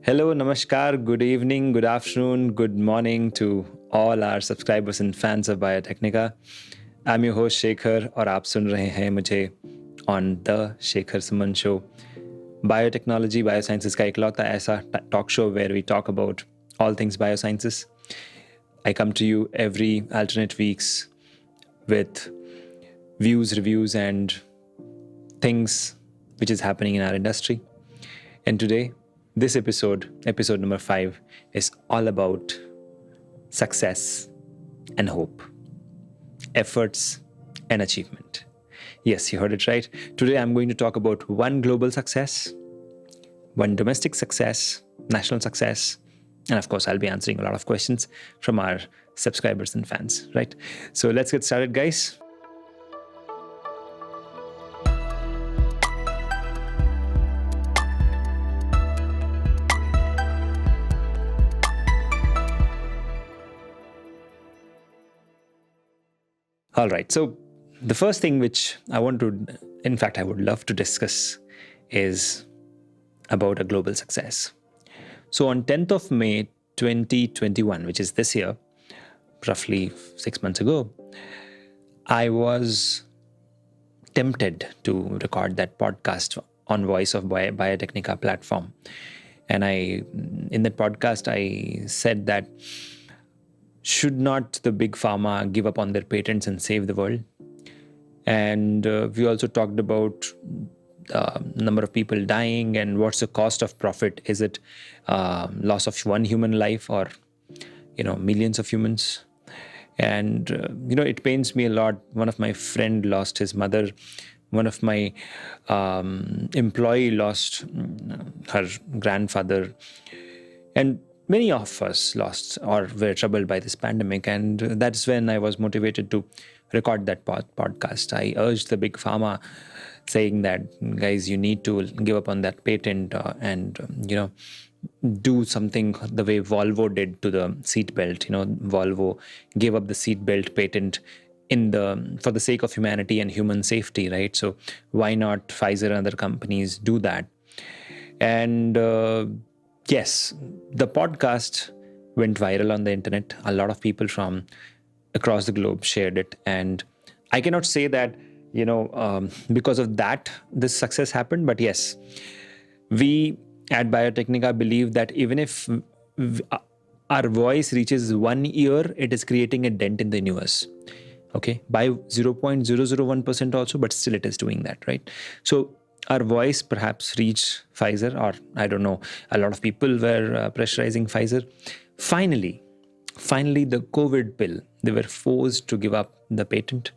Hello, namaskar, good evening, good afternoon, good morning to all our subscribers and fans of Biotechnica. I'm your host Shekhar और आप सुन रहे हैं मुझे on the Shekhar Suman show. Biotechnology, biosciences का इकलौता ऐसा talk show where we talk about all things biosciences. I come to you every alternate weeks with views, reviews, and things which is happening in our industry. And today, this episode number 5, is all about success and hope, efforts and achievement. Yes, you heard it right. Today I'm going to talk about one global success, one domestic success, national success, and of course I'll be answering a lot of questions from our subscribers and fans, right? So let's get started, guys. All right, so the first thing which I would love to discuss is about a global success. So on 10th of May 2021, which is this year, roughly 6 months ago, I was tempted to record that podcast on Voice of Biotechnica platform. And in that podcast, I said that should not the big pharma give up on their patents and save the world? And we also talked about number of people dying and what's the cost of profit. Is it loss of one human life or millions of humans? And it pains me a lot. One of my friend lost his mother. One of my employee lost her grandfather. And many of us lost or were troubled by this pandemic. And that's when I was motivated to record that podcast. I urged the big pharma saying that, guys, you need to give up on that patent and do something the way Volvo did to the seatbelt. Volvo gave up the seatbelt patent for the sake of humanity and human safety, right? So why not Pfizer and other companies do that? And yes, the podcast went viral on the internet. A lot of people from across the globe shared it. And I cannot say that, because of that, this success happened. But yes, we at Biotechnica believe that even if our voice reaches 1 ear, it is creating a dent in the universe. Okay, by 0.001% also, but still it is doing that, right? So our voice perhaps reached Pfizer, or I don't know, a lot of people were pressurizing Pfizer. Finally, the COVID pill, they were forced to give up the patent,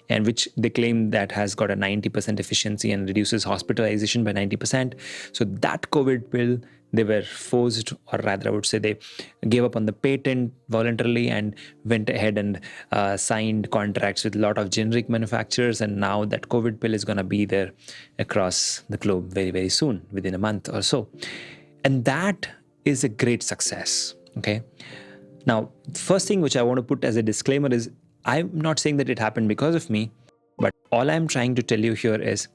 and which they claim that has got a 90% efficiency and reduces hospitalization by 90%. So that COVID pill, they were forced, or rather I would say they gave up on the patent voluntarily and went ahead and signed contracts with a lot of generic manufacturers. And now that COVID pill is going to be there across the globe very, very soon, within a month or so. And that is a great success, okay? Now, first thing which I want to put as a disclaimer is, I'm not saying that it happened because of me, but all I'm trying to tell you here is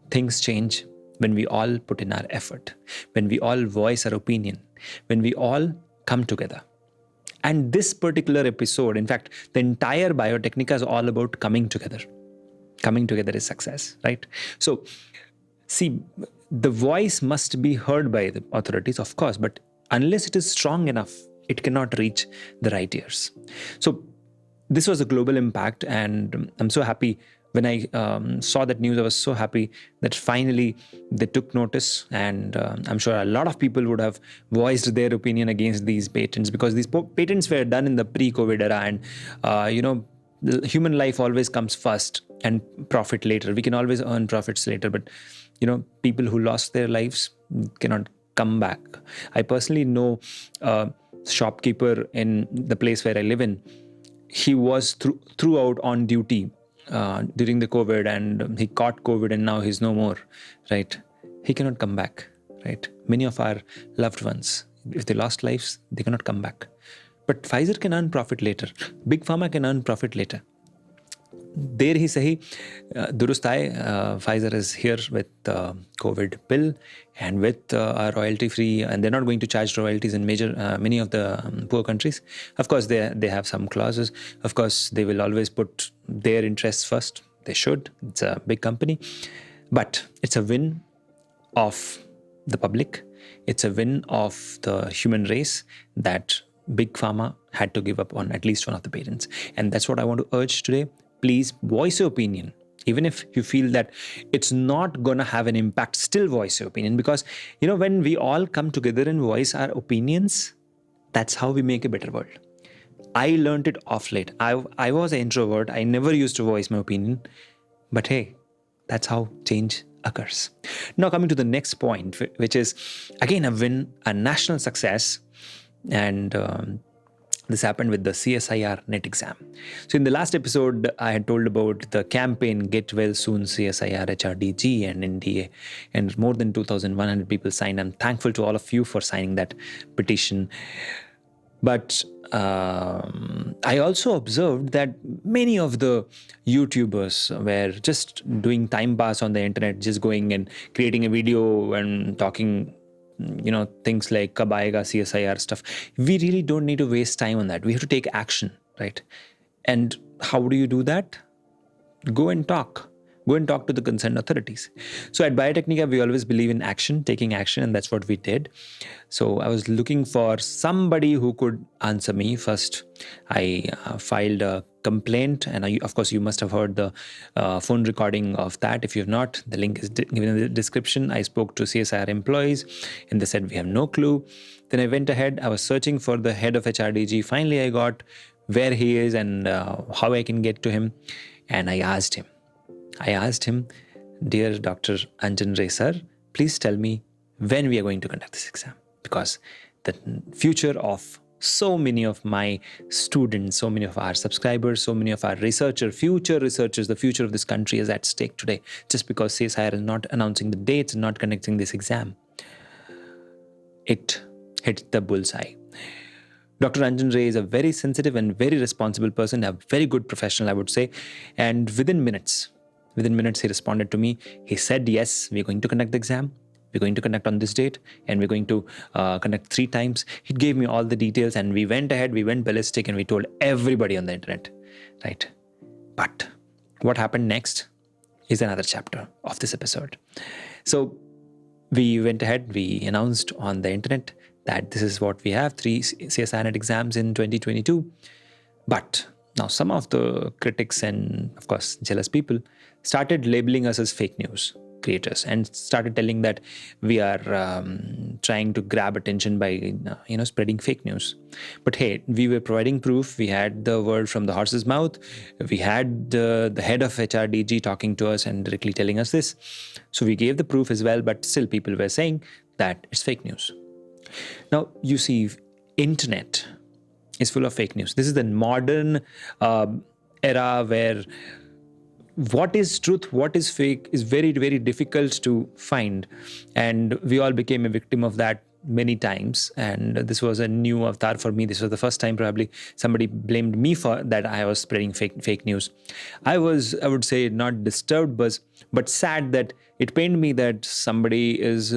things change when we all put in our effort, when we all voice our opinion, when we all come together. And this particular episode, in fact, the entire Biotechnica is all about coming together. Coming together is success, right? So, see, the voice must be heard by the authorities, of course, but unless it is strong enough, it cannot reach the right ears. So, this was a global impact, and I'm so happy. When I saw that news, I was so happy that finally they took notice, and I'm sure a lot of people would have voiced their opinion against these patents, because these patents were done in the pre-COVID era, and the human life always comes first and profit later. We can always earn profits later, but people who lost their lives cannot come back. I personally know a shopkeeper in the place where I live in. He was throughout on duty during the COVID, and he caught COVID, and now he's no more, right? He cannot come back, right? Many of our loved ones, if they lost lives, they cannot come back. But Pfizer can earn profit later. Big Pharma can earn profit later. देर ही सही दुरुस्त आए. Pfizer is here with COVID pill and with royalty free, and they're not going to charge royalties in many of the poor countries. Of course, they have some clauses. Of course, they will always put their interests first. They should. It's a big company, but it's a win of the public. It's a win of the human race that Big Pharma had to give up on at least one of the patents. And that's what I want to urge today. Please voice your opinion. Even if you feel that it's not going to have an impact, still voice your opinion. Because, when we all come together and voice our opinions, that's how we make a better world. I learned it off late. I was an introvert. I never used to voice my opinion. But hey, that's how change occurs. Now coming to the next point, which is again a win, a national success. And this happened with the CSIR NET exam. So in the last episode, I had told about the campaign Get Well Soon CSIR HRDG and NDA, and more than 2,100 people signed. I'm thankful to all of you for signing that petition. But I also observed that many of the YouTubers were just doing time pass on the internet, just going and creating a video and talking, things like Kab Aayega CSIR stuff. We really don't need to waste time on that. We have to take action, right? And how do you do that? Go and talk. Go and talk to the concerned authorities. So at Biotechnica, we always believe in action, taking action, and that's what we did. So I was looking for somebody who could answer me. First, I filed a complaint, and of course, you must have heard the phone recording of that. If you have not, the link is given in the description. I spoke to CSIR employees, and they said, we have no clue. Then I went ahead. I was searching for the head of HRDG. Finally, I got where he is and how I can get to him. And I asked him, dear Dr. Anjan Ray sir, please tell me when we are going to conduct this exam. Because the future of so many of my students, so many of our subscribers, so many of our future researchers, the future of this country is at stake today, just because CSIR is not announcing the dates and not conducting this exam. It hit the bullseye. Dr. Anjan Ray is a very sensitive and very responsible person, a very good professional, I would say. And within minutes, he responded to me. He said, yes, we're going to conduct the exam. We're going to conduct on this date, and we're going to conduct 3 times. He gave me all the details, and we went ahead, we went ballistic, and we told everybody on the internet, right? But what happened next is another chapter of this episode. So we went ahead, we announced on the internet that this is what we have, 3 CSIR NET exams in 2022. But now some of the critics and, of course, jealous people started labeling us as fake news creators and started telling that we are trying to grab attention by, spreading fake news. But hey, we were providing proof. We had the word from the horse's mouth. We had the head of HRDG talking to us and directly telling us this. So we gave the proof as well, but still people were saying that it's fake news. Now, you see, internet is full of fake news. This is the modern era where what is truth, what is fake is very, very difficult to find. And we all became a victim of that many times. And this was a new avatar for me. This was the first time probably somebody blamed me for that I was spreading fake news. I would say, not disturbed, but sad that it pained me that somebody is,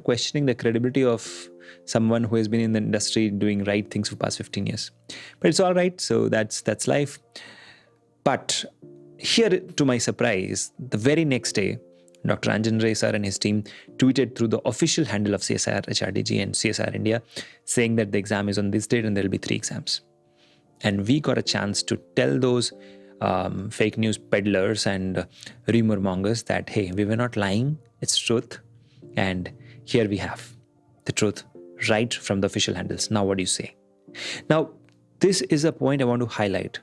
questioning the credibility of someone who has been in the industry doing right things for the past 15 years. But it's all right. So that's life. But here, to my surprise, the very next day, Dr. Anjan Ray sir and his team tweeted through the official handle of CSIR HRDG and CSIR India, saying that the exam is on this date and there will be 3 exams. And we got a chance to tell those fake news peddlers and rumor mongers that, hey, we were not lying, it's truth. And here we have the truth right from the official handles. Now, what do you say? Now, this is a point I want to highlight.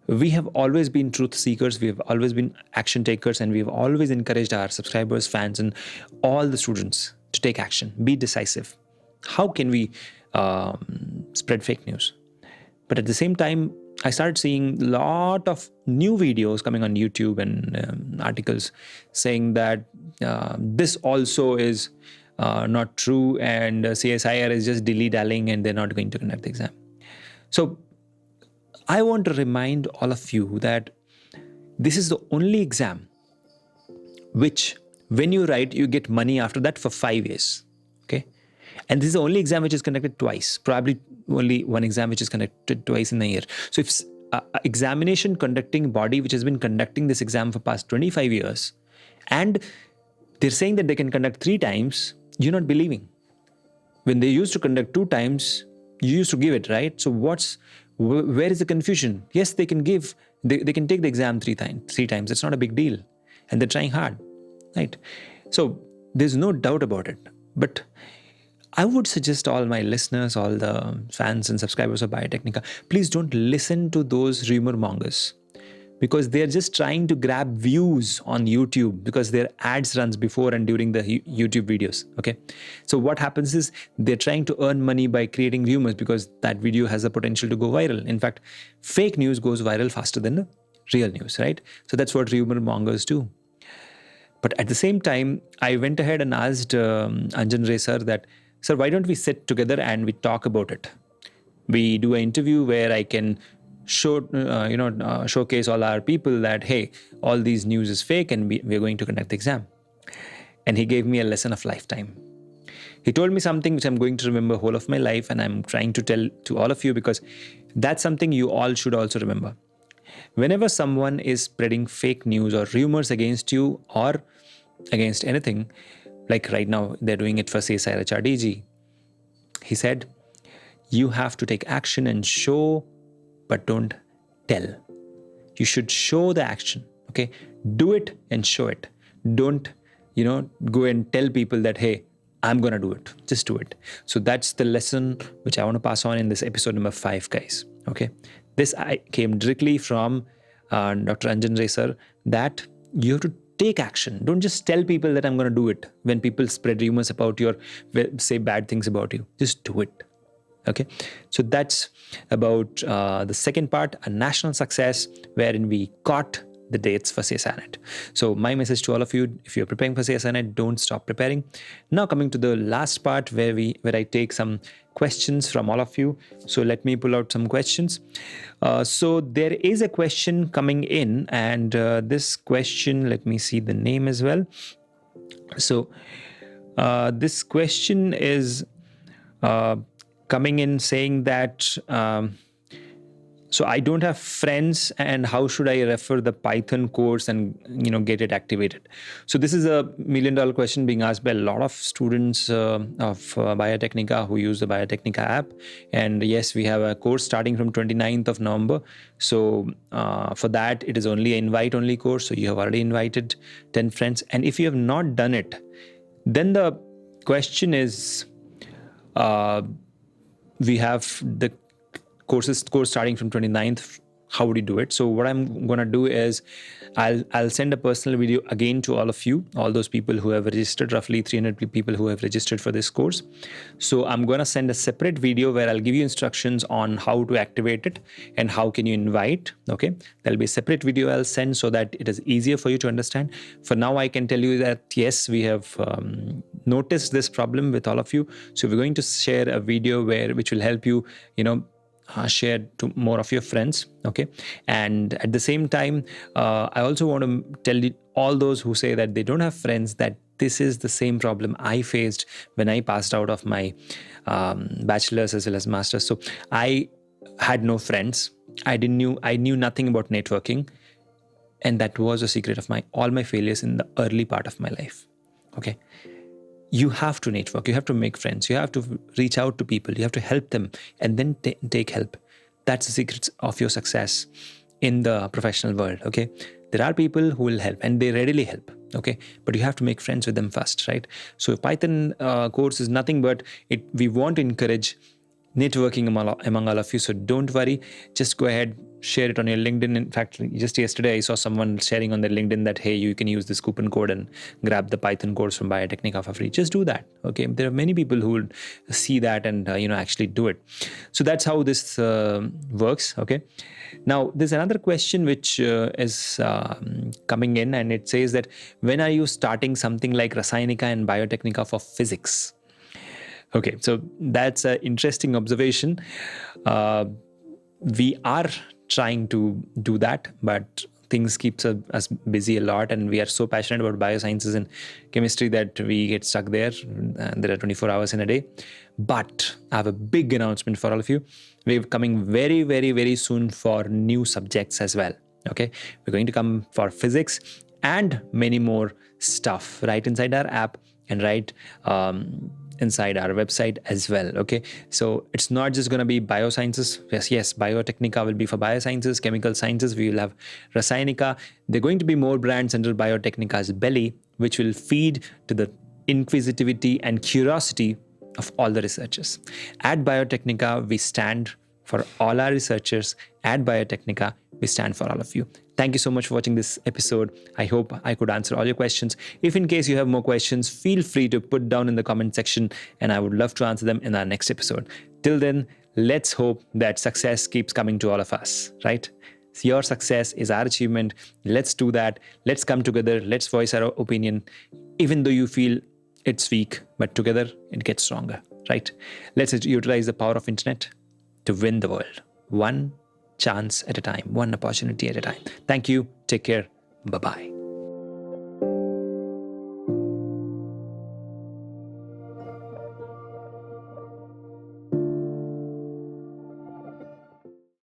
We have always been truth seekers, we have always been action takers, and we have always encouraged our subscribers, fans, and all the students to take action, be decisive. How can we spread fake news? But at the same time, I started seeing a lot of new videos coming on YouTube and articles saying that this also is not true, and CSIR is just dilly-dallying and they're not going to conduct the exam. So I want to remind all of you that this is the only exam which, when you write, you get money after that for 5 years. Okay. And this is the only exam which is conducted twice, probably only one exam which is conducted twice in a year. So if examination conducting body which has been conducting this exam for past 25 years, and they're saying that they can conduct 3 times, you're not believing. When they used to conduct 2 times, you used to give it, right? So where is the confusion? Yes, they can give, they can take the exam 3 times. It's not a big deal. And they're trying hard, right? So there's no doubt about it. But I would suggest all my listeners, all the fans and subscribers of Biotechnica, please don't listen to those rumor mongers, because they're just trying to grab views on YouTube, because their ads runs before and during the YouTube videos. Okay. So what happens is they're trying to earn money by creating rumors, because that video has the potential to go viral. In fact, fake news goes viral faster than the real news, right? So that's what rumor mongers do. But at the same time, I went ahead and asked Anjan Ray sir that, sir, why don't we sit together and we talk about it? We do an interview where I can showcase all our people that, hey, all these news is fake and we're going to conduct the exam. And he gave me a lesson of lifetime. He told me something which I'm going to remember whole of my life, and I'm trying to tell to all of you, because that's something you all should also remember. Whenever someone is spreading fake news or rumors against you or against anything, like right now they're doing it for CSIR HRDG, he said, you have to take action and show, but don't tell. You should show the action. Okay. Do it and show it. Don't, go and tell people that, hey, I'm going to do it. Just do it. So that's the lesson which I want to pass on in this episode number 5, guys. Okay. This I came directly from Dr. Anjan Ray sir, that you have to take action. Don't just tell people that I'm going to do it. When people spread rumors about you or say bad things about you, just do it. Okay, so that's about the second part, a national success, wherein we got the dates for CSIRNet. So my message to all of you, if you're preparing for CSIRNet, don't stop preparing. Now coming to the last part where I take some questions from all of you. So let me pull out some questions. So there is a question coming in, and this question, let me see the name as well. So this question is coming in saying that, so I don't have friends, and how should I refer the Python course and get it activated? So this is a $1 million question being asked by a lot of students of Biotechnica who use the Biotechnica app. And yes, we have a course starting from 29th of November. So for that, it is only an invite-only course. So you have already invited 10 friends. And if you have not done it, then the question is, we have the course starting from 29th. How would you do it? So what I'm going to do is I'll send a personal video again to all of you, all those people who have registered, roughly 300 people who have registered for this course. So I'm going to send a separate video where I'll give you instructions on how to activate it and how can you invite. Okay. There'll be a separate video I'll send so that it is easier for you to understand. For now, I can tell you that, yes, we have noticed this problem with all of you. So we're going to share a video which will help you, share to more of your friends. Okay. And at the same time, I also want to tell you, all those who say that they don't have friends, that this is the same problem I faced when I passed out of my bachelor's as well as master's. So I had no friends. I knew nothing about networking. And that was a secret of all my failures in the early part of my life. Okay. You have to network, you have to make friends, you have to reach out to people, you have to help them, and then take help. That's the secret of your success in the professional world. Okay. There are people who will help and they readily help. Okay. But you have to make friends with them first, right? So Python course is nothing but we want to encourage networking among all of you. So don't worry, just go ahead, share it on your LinkedIn. In fact, just yesterday I saw someone sharing on their LinkedIn that, hey, you can use this coupon code and grab the Python course from Biotechnica for free. Just do that. Okay. There are many people who will see that and, actually do it. So that's how this works. Okay. Now there's another question which is coming in, and it says that, when are you starting something like Rasainika and Biotechnica for physics? Okay, so that's an interesting observation. We are trying to do that, but things keeps us busy a lot, and we are so passionate about biosciences and chemistry that we get stuck there. There are 24 hours in a day. But I have a big announcement for all of you. We're coming very, very, very soon for new subjects as well. Okay, we're going to come for physics and many more stuff right inside our app and right inside our website as well. Okay, so it's not just going to be biosciences. Yes, Biotechnica will be for biosciences. Chemical sciences, we will have Rasayanika. There are going to be more brands under Biotechnica's belly, which will feed to the inquisitivity and curiosity of all the researchers. At Biotechnica, we stand for all our researchers. At Biotechnica, we stand for all of you. Thank you so much for watching this episode. I hope I could answer all your questions. If in case you have more questions, feel free to put down in the comment section, and I would love to answer them in our next episode. Till then, let's hope that success keeps coming to all of us, right? Your success is our achievement. Let's do that. Let's come together. Let's voice our opinion, even though you feel it's weak, but together it gets stronger, right? Let's utilize the power of internet to win the world. One chance at a time, one opportunity at a time. Thank you. Take care. Bye-bye.